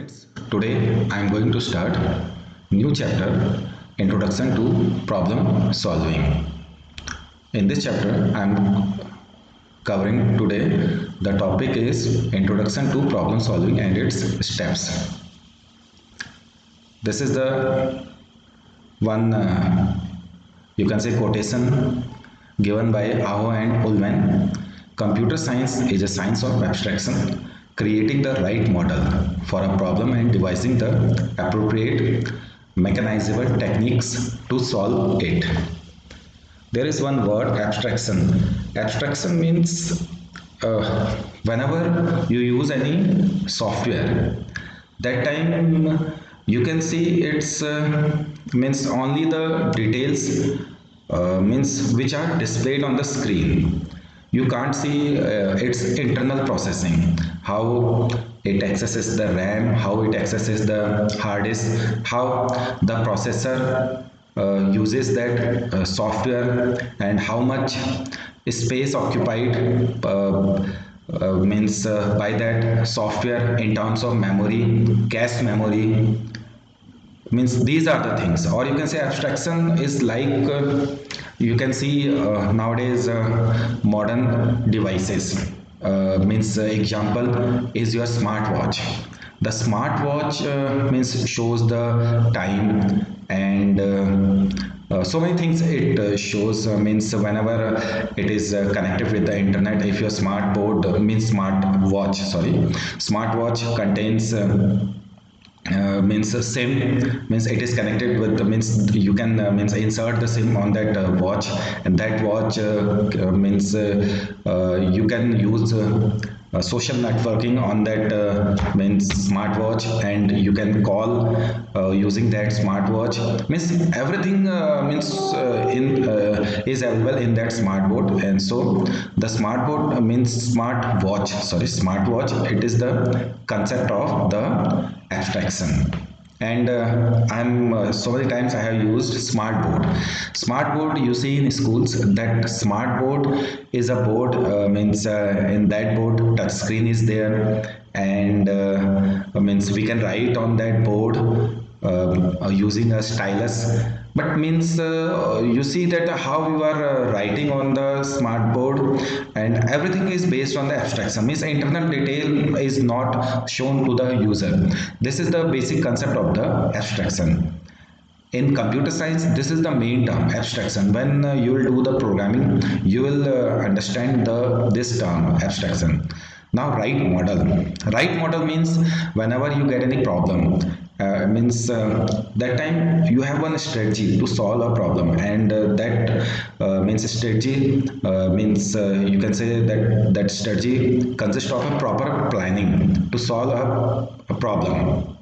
students. Today I am going to start new chapter, Introduction to Problem Solving. In this chapter I am covering today the topic is Introduction to Problem Solving and its steps. This is the one you can say quotation given by Aho and Ullman. Computer science is a science of abstraction, creating the right model for a problem and devising the appropriate mechanizable techniques to solve it. There is one word, abstraction. Abstraction means whenever you use any software, that time you can see it's means only the details means which are displayed on the screen. You can't see its internal processing, how it accesses the RAM, how it accesses the hard disk, how the processor uses that software, and how much space occupied means by that software in terms of memory, cache memory, means these are the things. Or you can say abstraction is like you can see nowadays modern devices, means example is your smartwatch. The smartwatch means shows the time and so many things it shows, means whenever it is connected with the internet. If your smartwatch contains means SIM, means it is connected with means you can means insert the SIM on that watch, and that watch means you can use social networking on that means smartwatch, and you can call using that smartwatch. Means everything means in is available in that smartboard. And so the smartboard means smartwatch, it is the concept of the abstraction. And I'm so many times I have used smartboard you see in schools. That smartboard is a board, means in that board touch screen is there, and means we can write on that board using a stylus. But means you see that how you are writing on the smart board, and everything is based on the abstraction, means internal detail is not shown to the user. This is the basic concept of the abstraction. In computer science, this is the main term, abstraction. When you will do the programming, you will understand this term, abstraction. Now, right model means whenever you get any problem, means that time you have one strategy to solve a problem, and that means strategy means you can say that that strategy consists of a proper planning to solve a problem,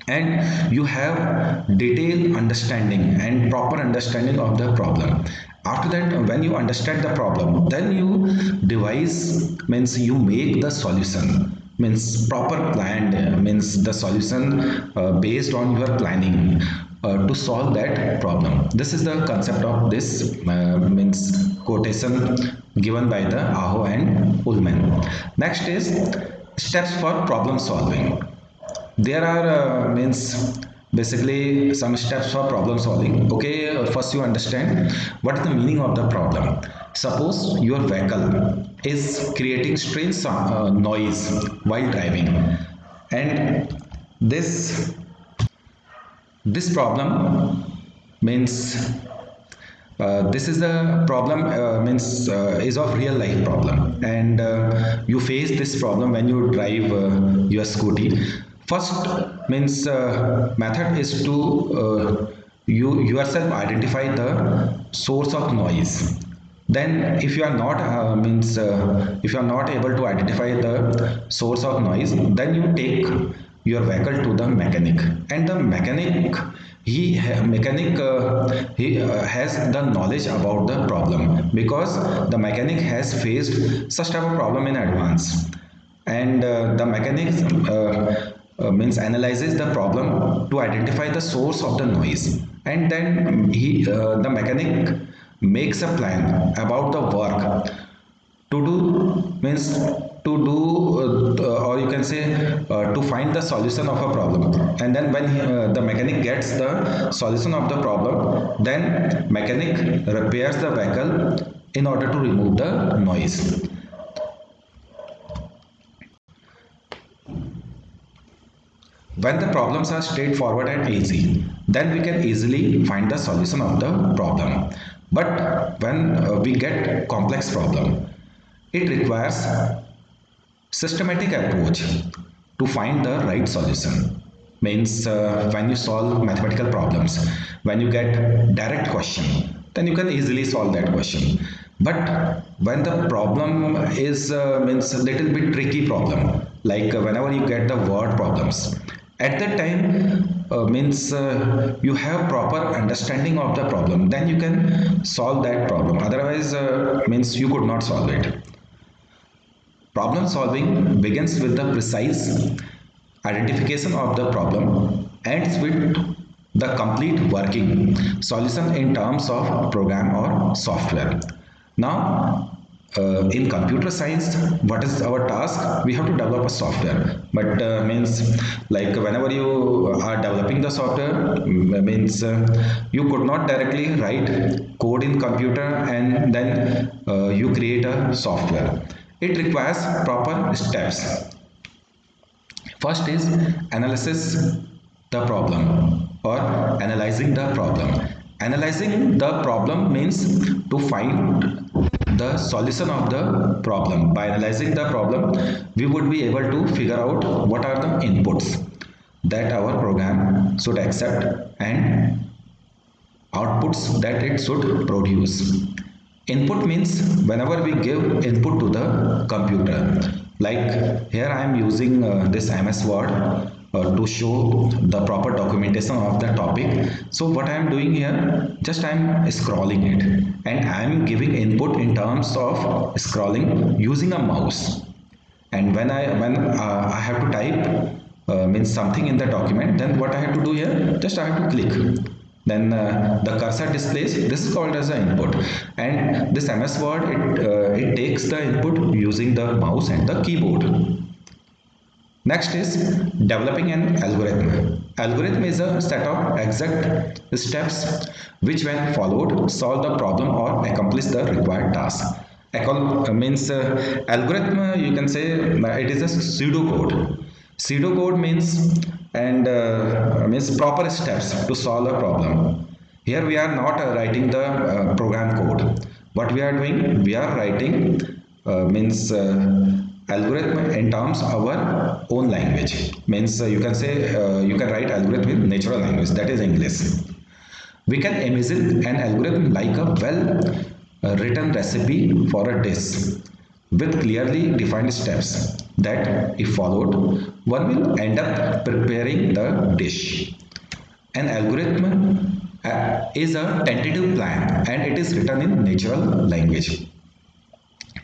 and you have detailed understanding and proper understanding of the problem. After that, when you understand the problem, then you devise, means you make the solution, means proper planned, means the solution based on your planning to solve that problem. This is the concept of this means quotation given by the Aho and Ullman. Next is steps for problem solving. There are means basically some steps for problem solving. Okay, first you understand what is the meaning of the problem. Suppose your vehicle is creating strange noise while driving, and this problem means this is the problem means is of real life problem, and you face this problem when you drive your scooty. First means method is to you yourself identify the source of noise. Then if you are not if you are not able to identify the source of noise, then you take your vehicle to the mechanic, and the mechanic he has the knowledge about the problem, because the mechanic has faced such type of problem in advance. And the mechanic means analyzes the problem to identify the source of the noise, and then the mechanic makes a plan about the work to do, means to to do or you can say to find the solution of a problem, and then when the mechanic gets the solution of the problem, then mechanic repairs the vehicle in order to remove the noise. When the problems are straightforward and easy, then we can easily find the solution of the problem. But when we get complex problem, it requires systematic approach to find the right solution. Means when you solve mathematical problems, when you get direct question, then you can easily solve that question. But when the problem is means a little bit tricky problem, like whenever you get the word problems, at that time means you have proper understanding of the problem, then you can solve that problem. Otherwise means you could not solve it. Problem solving begins with the precise identification of the problem, ends with the complete working solution in terms of program or software. Now, in computer science, what is our task? We have to develop a software. But means like whenever you are developing the software, means you could not directly write code in computer and then you create a software. It requires proper steps. First is analysis the problem or analyzing the problem. Analyzing the problem means to find the solution of the problem. By analyzing the problem, we would be able to figure out what are the inputs that our program should accept and outputs that it should produce. Input means whenever we give input to the computer. Like here I am using this MS Word to show the proper documentation of the topic. So what I am doing here, just I am scrolling it and I am giving input in terms of scrolling using a mouse. And when I have to type means something in the document, then what I have to do here, just I have to click, then the cursor displays. This is called as the input, and this MS Word it takes the input using the mouse and the keyboard. Next is developing an algorithm. Algorithm is a set of exact steps which when followed solve the problem or accomplish the required task. Means algorithm, you can say it is a pseudocode. Pseudocode means and means proper steps to solve a problem. Here we are not writing the program code. What we are doing, we are writing means algorithm in terms of our own language. Means you can say you can write algorithm in natural language, that is English. We can imagine an algorithm like a well written recipe for a dish with clearly defined steps that, if followed, one will end up preparing the dish. An algorithm is a tentative plan and it is written in natural language.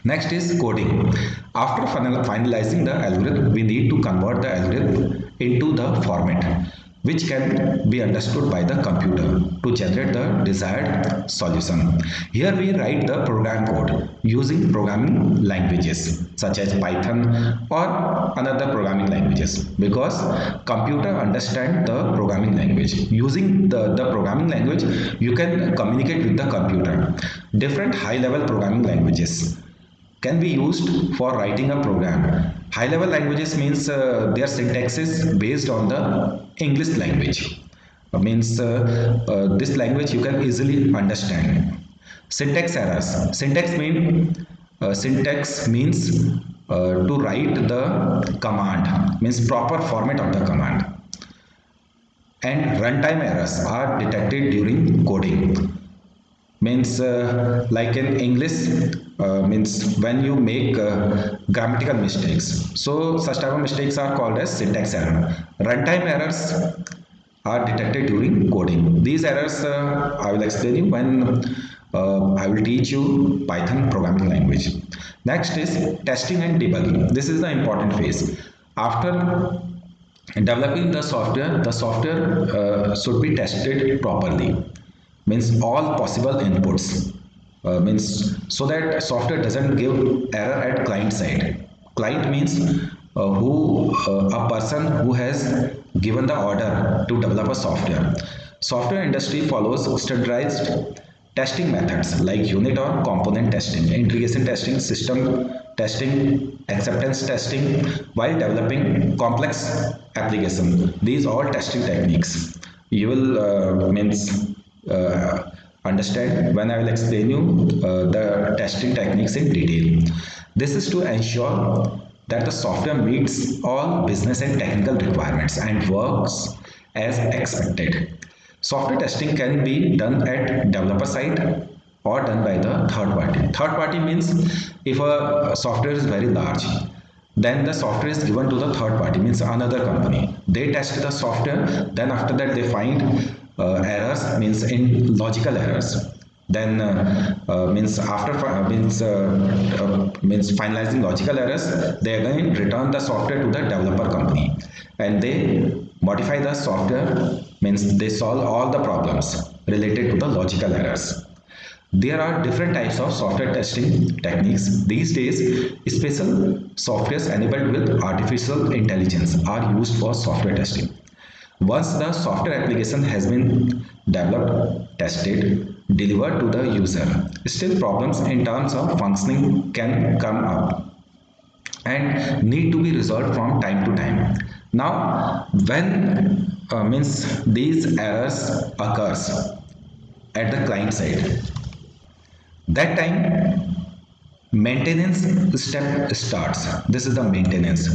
Next is coding. After finalizing the algorithm, we need to convert the algorithm into the format which can be understood by the computer to generate the desired solution. Here we write the program code using programming languages such as Python or another programming languages, because computer understand the programming language. Using the programming language, you can communicate with the computer. Different high level programming languages can be used for writing a program. High level languages means their syntax is based on the English language. Means this language you can easily understand. Syntax errors. Syntax means to write the command, means proper format of the command. And runtime errors are detected during coding. Means like in English means when you make grammatical mistakes, so such type of mistakes are called as syntax error. Runtime errors are detected during coding. These errors I will explain you when I will teach you Python programming language. Next is testing and debugging. This is the important phase. After developing the software should be tested properly. Means all possible inputs, means so that software doesn't give error at client side. Client means a person who has given the order to develop a software. Software industry follows standardized testing methods like unit or component testing, integration testing, system testing, acceptance testing while developing complex application. These all testing techniques. You will understand when I will explain you the testing techniques in detail. This is to ensure that the software meets all business and technical requirements and works as expected. Software testing can be done at developer side or done by the third party. Third party means if a software is very large, then the software is given to the third party, means another company. They test the software, then after that they find errors, means in logical errors. Then means after means finalizing logical errors, they again return the software to the developer company, and they modify the software, means they solve all the problems related to the logical errors. There are different types of software testing techniques. These days, special softwares enabled with artificial intelligence are used for software testing. Once the software application has been developed, tested, delivered to the user, still problems in terms of functioning can come up and need to be resolved from time to time. Now, when means these errors occurs at the client side, that time maintenance step starts. This is the maintenance.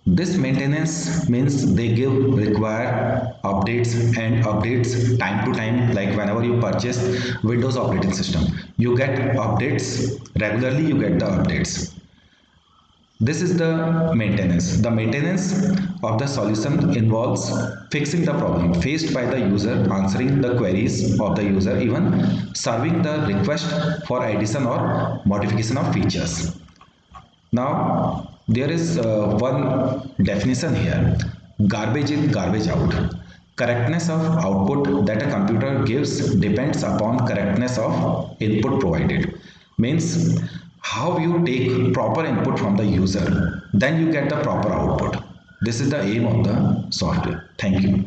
This maintenance means they give require updates and updates time to time, like whenever you purchase Windows operating system, you get updates regularly, you get the updates. This is the maintenance. The maintenance of the solution involves fixing the problem faced by the user, answering the queries of the user, even serving the request for addition or modification of features. Now, there is one definition here: garbage in, garbage out. Correctness of output that a computer gives depends upon correctness of input provided. Means how you take proper input from the user, then you get the proper output. This is the aim of the software. Thank you.